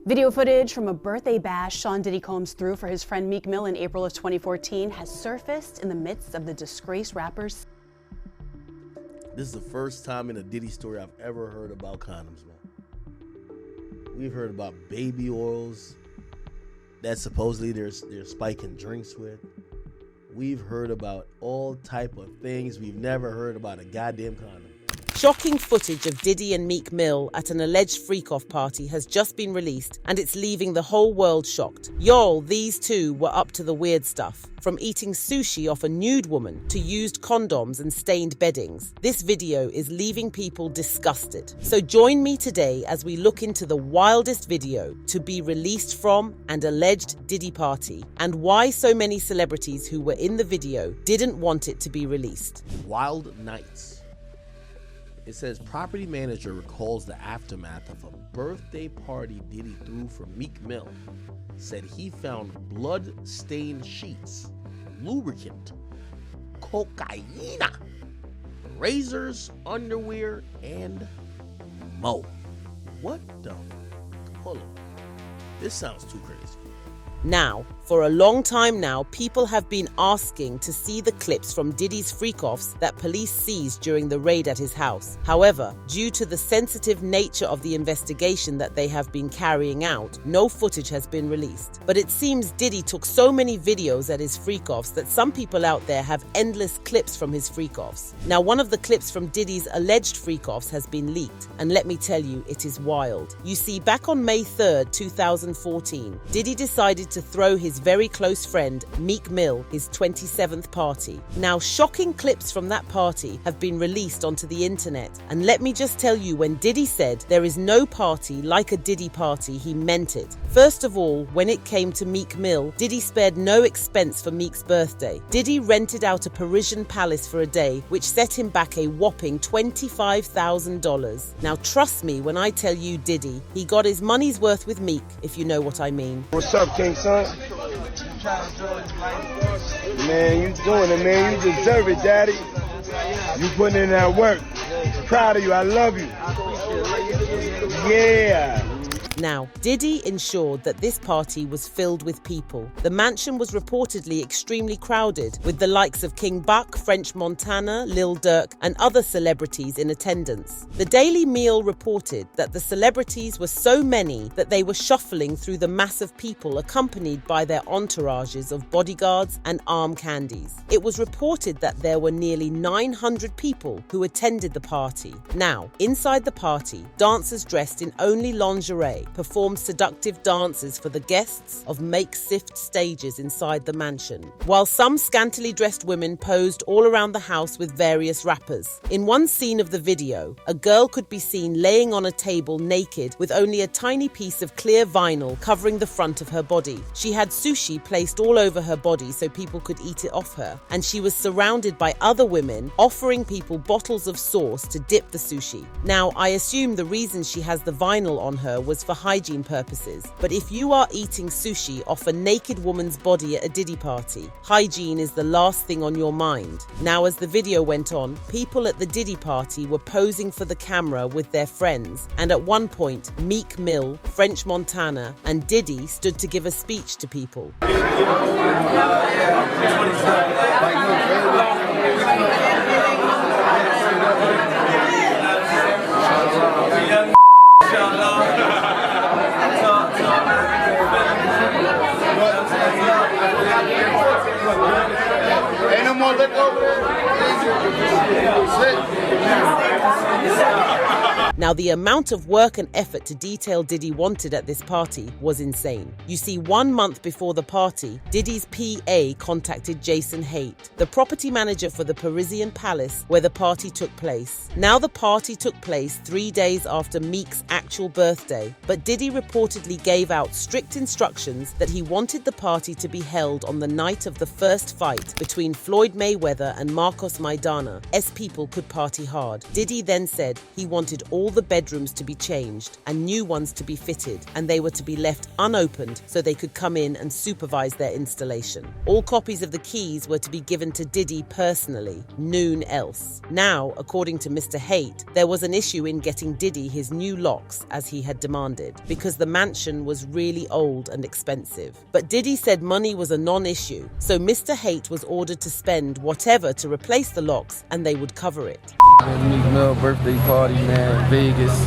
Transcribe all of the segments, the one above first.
Video footage from a birthday bash Sean Diddy combs through for his friend Meek Mill in April of 2014 has surfaced in the midst of the disgraced rappers. This is the first time in a Diddy story I've ever heard about condoms, man. We've heard about baby oils that supposedly they're spiking drinks with. We've heard about all type of things. We've never heard about a goddamn condom. Shocking footage of Diddy and Meek Mill at an alleged freak-off party has just been released, and it's leaving the whole world shocked. Y'all, these two were up to the weird stuff. From eating sushi off a nude woman to used condoms and stained beddings, this video is leaving people disgusted. So join me today as we look into the wildest video to be released from an alleged Diddy party, and why so many celebrities who were in the video didn't want it to be released. Wild nights. It says property manager recalls the aftermath of a birthday party Diddy threw for Meek Mill. Said he found blood-stained sheets, lubricant, cocaine, razors, underwear, and mo. What the? Hold on. This sounds too crazy. Now, for a long time now, people have been asking to see the clips from Diddy's freak-offs that police seized during the raid at his house. However, due to the sensitive nature of the investigation that they have been carrying out, no footage has been released. But it seems Diddy took so many videos at his freak-offs that some people out there have endless clips from his freak-offs. Now, one of the clips from Diddy's alleged freak-offs has been leaked, and let me tell you, it is wild. You see, back on May 3rd, 2014, Diddy decided to throw his very close friend Meek Mill his 27th party. Now, shocking clips from that party have been released onto the internet, and let me just tell you, when Diddy said there is no party like a Diddy party, he meant it. First of all, when it came to Meek Mill, Diddy spared no expense for Meek's birthday. Diddy rented out a Parisian palace for a day, which set him back a whopping $25,000. Now, trust me when I tell you Diddy, he got his money's worth with Meek, if you know what I mean. What's up, King Son? Man, you doing it, man. You deserve it, Daddy. You putting in that work. Proud of you. I love you. Yeah. Now, Diddy ensured that this party was filled with people. The mansion was reportedly extremely crowded, with the likes of King Buck, French Montana, Lil Durk, and other celebrities in attendance. The Daily Mail reported that the celebrities were so many that they were shuffling through the mass of people accompanied by their entourages of bodyguards and arm candies. It was reported that there were nearly 900 people who attended the party. Now, inside the party, dancers dressed in only lingerie performed seductive dances for the guests of makeshift stages inside the mansion, while some scantily dressed women posed all around the house with various rappers. In one scene of the video, a girl could be seen laying on a table naked with only a tiny piece of clear vinyl covering the front of her body. She had sushi placed all over her body so people could eat it off her, and she was surrounded by other women offering people bottles of sauce to dip the sushi. Now, I assume the reason she has the vinyl on her was for hygiene purposes, but if you are eating sushi off a naked woman's body at a Diddy party, hygiene is the last thing on your mind. Now, as the video went on, people at the Diddy party were posing for the camera with their friends, and at one point, Meek Mill, French Montana, and Diddy stood to give a speech to people. Ain't no more liquor over there. Now, the amount of work and effort to detail Diddy wanted at this party was insane. You see, 1 month before the party, Diddy's PA contacted Jason Haight, the property manager for the Parisian palace where the party took place. Now, the party took place 3 days after Meek's actual birthday, but Diddy reportedly gave out strict instructions that he wanted the party to be held on the night of the first fight between Floyd Mayweather and Marcos Maidana, as people could party hard. Diddy then said he wanted all the bedrooms to be changed and new ones to be fitted, and they were to be left unopened so they could come in and supervise their installation. All copies of the keys were to be given to Diddy personally, noon else. Now, according to Mr. Haight, there was an issue in getting Diddy his new locks, locks as he had demanded, because the mansion was really old and expensive. But Diddy said money was a non-issue, so Mr. Hate was ordered to spend whatever to replace the locks and they would cover it. Meek Mill birthday party, man, Vegas,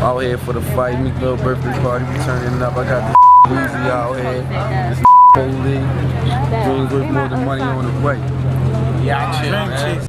out here for the fight. Meek Mill birthday party, we turning up. I got the Weezy out here, this holy, dreams worth more than money on the way.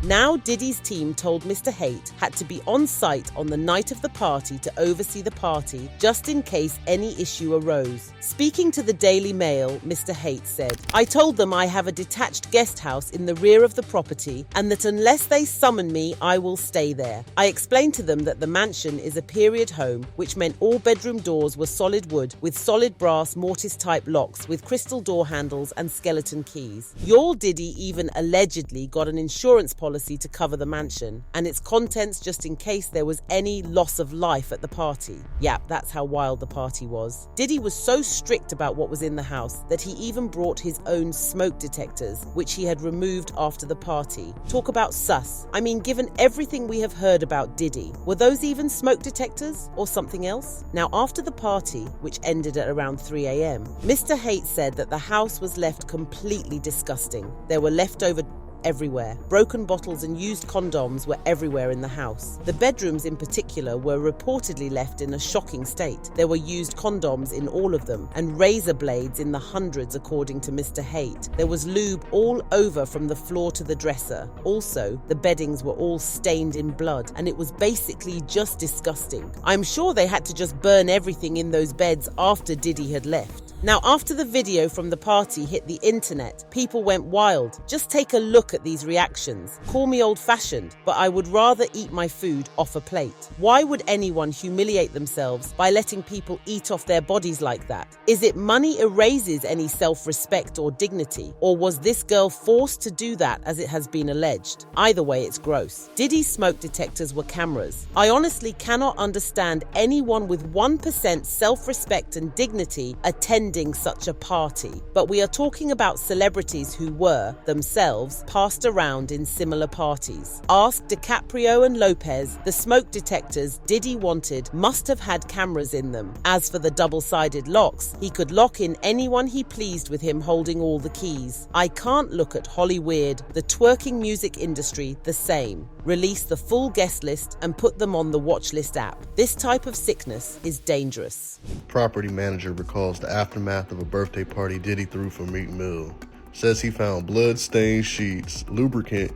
Now Diddy's team told Mr. Hate had to be on site on the night of the party to oversee the party, just in case any issue arose. Speaking to the Daily Mail, Mr. Hate said, "I told them I have a detached guest house in the rear of the property and that unless they summon me, I will stay there. I explained to them that the mansion is a period home, which meant all bedroom doors were solid wood with solid brass mortise-type locks with crystal door handles and skeleton keys. Your Diddy even allegedly got an insurance policy to cover the mansion and its contents just in case there was any loss of life at the party." Yep, that's how wild the party was. Diddy was so strict about what was in the house that he even brought his own smoke detectors, which he had removed after the party. Talk about sus. I mean, given everything we have heard about Diddy, were those even smoke detectors or something else? Now, after the party, which ended at around 3 a.m., Mr. Hate said that the house was left completely disgusting. There were leftover everywhere. Broken bottles and used condoms were everywhere in the house. The bedrooms in particular were reportedly left in a shocking state. There were used condoms in all of them and razor blades in the hundreds, according to Mr. Hate. There was lube all over from the floor to the dresser. Also, the beddings were all stained in blood and it was basically just disgusting. I'm sure they had to just burn everything in those beds after Diddy had left. Now, after the video from the party hit the internet, people went wild. Just take a look at these reactions. Call me old-fashioned, but I would rather eat my food off a plate. Why would anyone humiliate themselves by letting people eat off their bodies like that? Is it money erases any self-respect or dignity? Or was this girl forced to do that as it has been alleged? Either way, it's gross. Diddy's smoke detectors were cameras. I honestly cannot understand anyone with 1% self-respect and dignity attending such a party. But we are talking about celebrities who were, themselves, passed around in similar parties. Ask DiCaprio and Lopez, the smoke detectors Diddy wanted must have had cameras in them. As for the double-sided locks, he could lock in anyone he pleased with him holding all the keys. I can't look at Hollywood, the twerking music industry, the same. Release the full guest list and put them on the watch list app. This type of sickness is dangerous. Property manager recalls the aftermath of a birthday party Diddy threw for Meek Mill. Says he found blood-stained sheets, lubricant,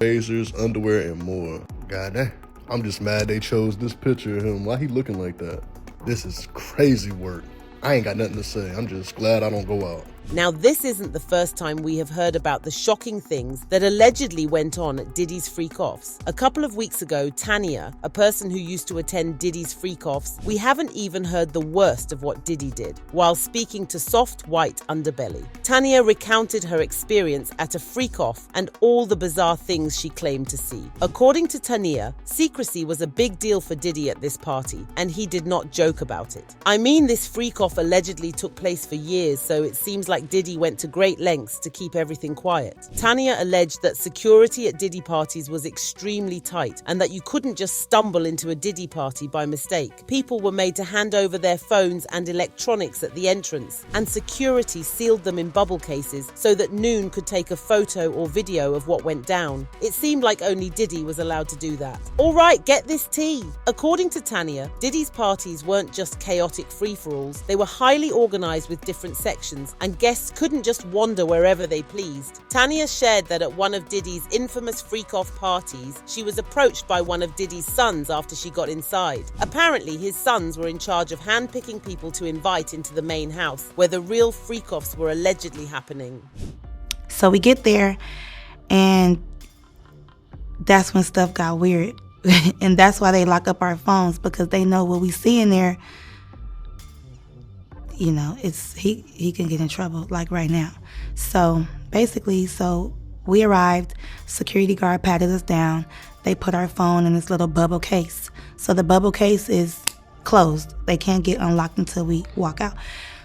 razors, underwear, and more. Goddamn. I'm just mad they chose this picture of him. Why he looking like that? This is crazy work. I ain't got nothing to say. I'm just glad I don't go out. Now, this isn't the first time we have heard about the shocking things that allegedly went on at Diddy's freak-offs. A couple of weeks ago, Tanya, a person who used to attend Diddy's freak-offs, we haven't even heard the worst of what Diddy did, while speaking to Soft White Underbelly. Tanya recounted her experience at a freak-off and all the bizarre things she claimed to see. According to Tanya, secrecy was a big deal for Diddy at this party, and he did not joke about it. I mean, this freak-off allegedly took place for years, so it seems like Diddy went to great lengths to keep everything quiet. Tanya alleged that security at Diddy parties was extremely tight and that you couldn't just stumble into a Diddy party by mistake. People were made to hand over their phones and electronics at the entrance, and security sealed them in bubble cases so that Noon could take a photo or video of what went down. It seemed like only Diddy was allowed to do that. All right, get this tea. According to Tanya, Diddy's parties weren't just chaotic free-for-alls. They were highly organized with different sections, and guests couldn't just wander wherever they pleased. Tanya shared that at one of Diddy's infamous freak-off parties, she was approached by one of Diddy's sons after she got inside. Apparently, his sons were in charge of handpicking people to invite into the main house, where the real freak-offs were allegedly happening. So we get there, and that's when stuff got weird. And that's why they lock up our phones, because they know what we see in there, you know, it's he can get in trouble, like right now. So basically, we arrived, security guard patted us down. They put our phone in this little bubble case. So the bubble case is closed. They can't get unlocked until we walk out.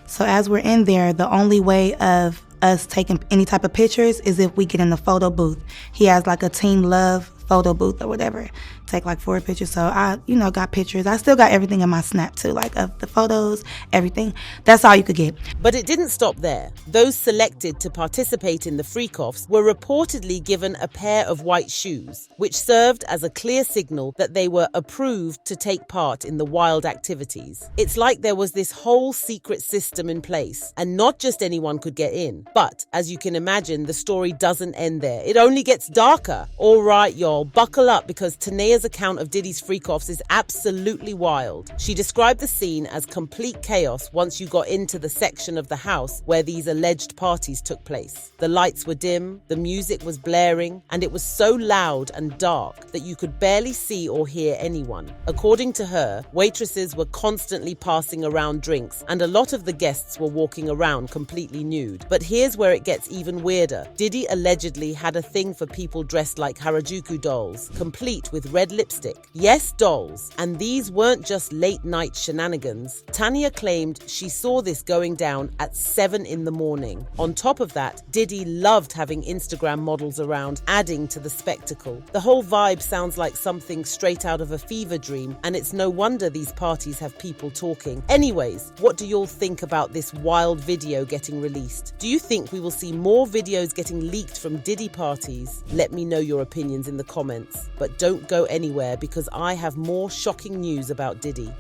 So as we're in there, the only way of us taking any type of pictures is if we get in the photo booth. He has like a Team Love photo booth or whatever, take like 4 pictures. So I, got pictures. I still got everything in my Snap too, like of the photos, everything. That's all you could get. But it didn't stop there. Those selected to participate in the freak-offs were reportedly given a pair of white shoes, which served as a clear signal that they were approved to take part in the wild activities. It's like there was this whole secret system in place, and not just anyone could get in. But, as you can imagine, the story doesn't end there. It only gets darker. All right, y'all, buckle up, because Tanea's account of Diddy's freak-offs is absolutely wild. She described the scene as complete chaos once you got into the section of the house where these alleged parties took place. The lights were dim, the music was blaring, and it was so loud and dark that you could barely see or hear anyone. According to her, waitresses were constantly passing around drinks, and a lot of the guests were walking around completely nude. But here's where it gets even weirder. Diddy allegedly had a thing for people dressed like Harajuku dolls, complete with red lipstick. Yes, dolls. And these weren't just late night shenanigans. Tanya claimed she saw this going down at 7 in the morning. On top of that, Diddy loved having Instagram models around, adding to the spectacle. The whole vibe sounds like something straight out of a fever dream, and it's no wonder these parties have people talking. Anyways, what do y'all think about this wild video getting released? Do you think we will see more videos getting leaked from Diddy parties? Let me know your opinions in the comments. But don't go anywhere, because I have more shocking news about Diddy.